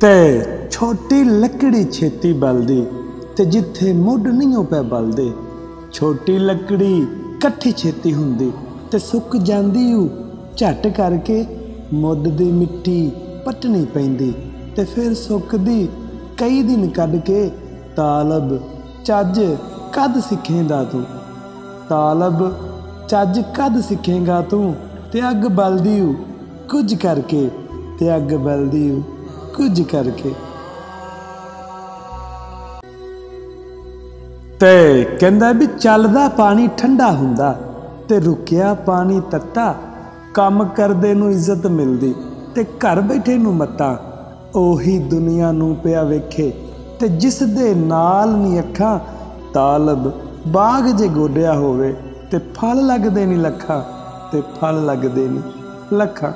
ते छोटी लकड़ी छेती बलदी ते जिथे मुड नहीं पै बलदे। छोटी लकड़ी कट्ठी छेती हुंदी ते सुक जांदी झट करके। मुड दी मिट्टी पटनी पैंदी ते फिर सुकदी कई दिन कढ के। तालब चज कद सिखेंगा तू, तालब चज कद सिखेंगा तू। ते अग बलदी कुछ करके, ते अग बलदी कुछ करके। ते कहंदा भी चलदा पानी ठंडा हुंदा ते रुकिया पानी तत्ता। काम करदे नूं इज्जत मिलदी ते घर बैठे नूं मत्ता। ओही दुनिया नूं पिया वेखे ते जिस दे नाल नी अखां। तालब बाग जे गोडिया होवे ते फल लगदे नी लखां, ते फल लगदे नी लखां।